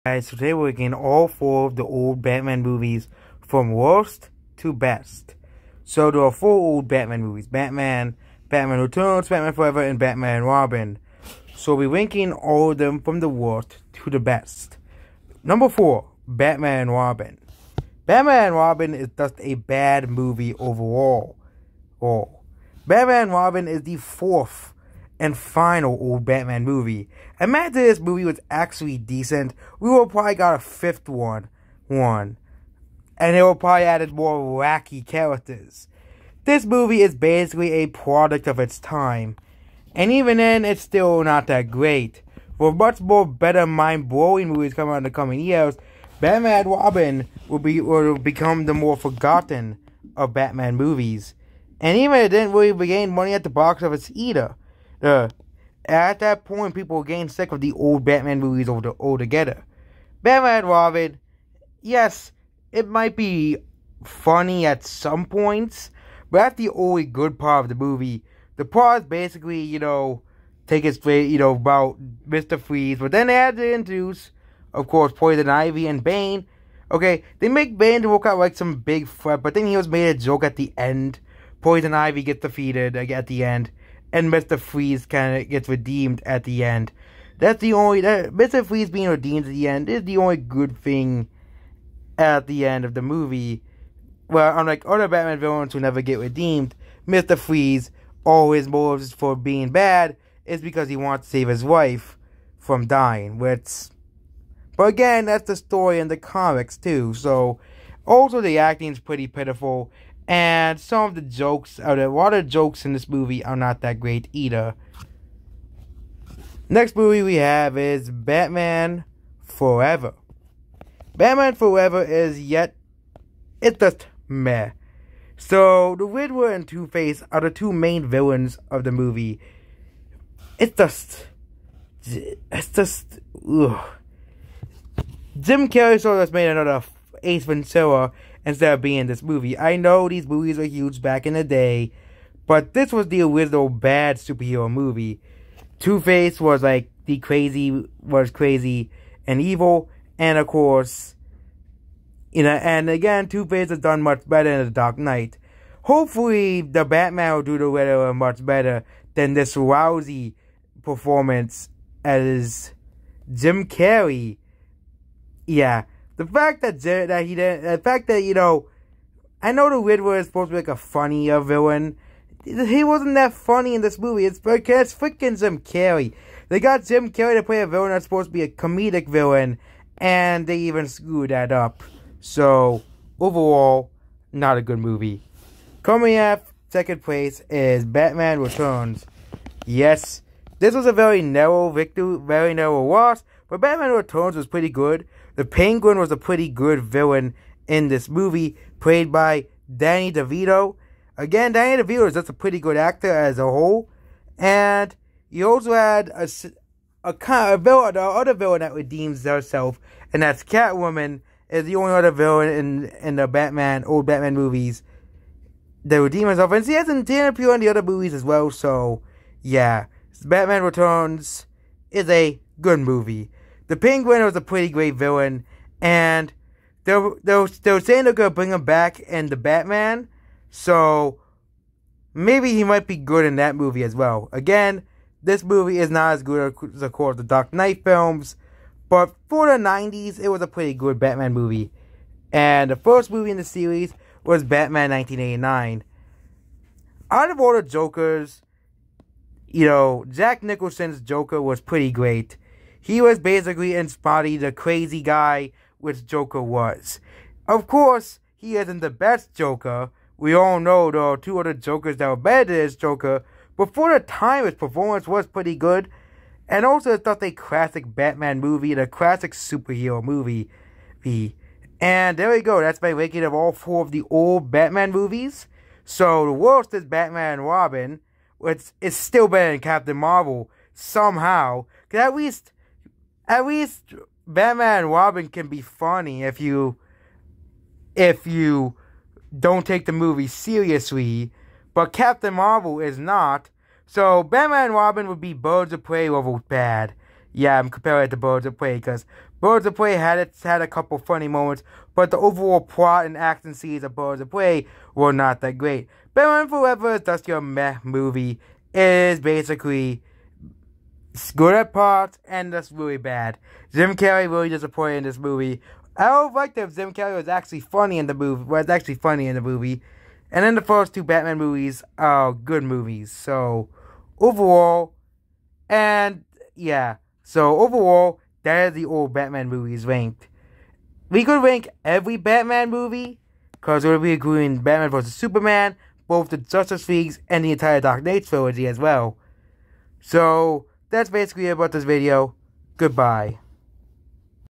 Guys, today we're getting all four of the old Batman movies from worst to best. So there are four old Batman movies: Batman, Batman Returns, Batman Forever, and Batman and Robin. So we're ranking all of them from the worst to the best. Number 4, Batman and Robin. Batman and Robin is just a bad movie overall. Batman and Robin is the fourth and final old Batman movie. Imagine this movie was actually decent, we would probably got a fifth one. And they would probably added more wacky characters. This movie is basically a product of its time. And even then, it's still not that great. For much more better, mind-blowing movies coming out in the coming years, Batman and Robin will become the more forgotten of Batman movies. And even it didn't really gain money at the box office either. At that point, people were getting sick of the old Batman movies altogether. Batman and Robin, yes, it might be funny at some points, but that's the only good part of the movie. The part is basically, take it straight, about Mr. Freeze, but then they had to introduce, of course, Poison Ivy and Bane. Okay, they make Bane to look out like some big threat, but then he was made a joke at the end. Poison Ivy gets defeated at the end, and Mr. Freeze kind of gets redeemed at the end. That's the only, Mr. Freeze being redeemed at the end is the only good thing at the end of the movie. Well, unlike other Batman villains who never get redeemed, Mr. Freeze, all his motives for being bad is because he wants to save his wife from dying, but again, that's the story in the comics too, so also the acting is pretty pitiful, and some of the jokes, a lot of jokes in this movie are not that great either. Next movie we have is Batman Forever. Batman Forever is it's just meh. So, the Riddler and Two-Face are the two main villains of the movie. It's just, ugh. Jim Carrey sort of made another Ace Ventura instead of being in this movie. I know these movies were huge back in the day, but this was the original bad superhero movie. Two-Face was like crazy and evil, and of course, and again, Two-Face has done much better in The Dark Knight. Hopefully, the Batman will do the Riddler much better than this lousy performance as Jim Carrey. Yeah, the fact that I know the Riddler is supposed to be like a funnier villain. He wasn't that funny in this movie. It's freaking Jim Carrey. They got Jim Carrey to play a villain that's supposed to be a comedic villain, and they even screwed that up. So, overall, not a good movie. Coming at second place is Batman Returns. Yes, this was a very narrow victory, very narrow loss, but Batman Returns was pretty good. The Penguin was a pretty good villain in this movie, played by Danny DeVito. Again, Danny DeVito is just a pretty good actor as a whole. And you also had the other villain that redeems herself, and that's Catwoman, is the only other villain in the old Batman movies that redeem herself. And she didn't appear in the other movies as well, so yeah. Batman Returns is a good movie. The Penguin was a pretty great villain, and they were saying they're going to bring him back in the Batman, so maybe he might be good in that movie as well. Again, this movie is not as good as, of course, the Dark Knight films, but for the 90s, it was a pretty good Batman movie. And the first movie in the series was Batman 1989. Out of all the Jokers, Jack Nicholson's Joker was pretty great. He was basically embodied the crazy guy which Joker was. Of course, he isn't the best Joker. We all know there are two other Jokers that were better than his Joker, but for the time, his performance was pretty good. And also, it's just a classic Batman movie, the classic superhero movie. And there we go, that's my ranking of all four of the old Batman movies. So, the worst is Batman and Robin, which is still better than Captain Marvel, somehow. Because at least Batman and Robin can be funny if you don't take the movie seriously. But Captain Marvel is not. So, Batman and Robin would be Birds of Prey level bad. Yeah, I'm comparing it to Birds of Prey, because Birds of Prey had a couple funny moments, but the overall plot and action scenes of Birds of Prey were not that great. Batman Forever is just your meh movie. It is basically good at parts and just really bad. Jim Carrey really disappointed in this movie. I don't like that Jim Carrey was actually funny in the movie. And then the first two Batman movies are good movies. So overall, that is the old Batman movies ranked. We could rank every Batman movie, because we'll be including Batman vs. Superman, both the Justice Leagues, and the entire Dark Knight trilogy as well. So, that's basically it about this video. Goodbye.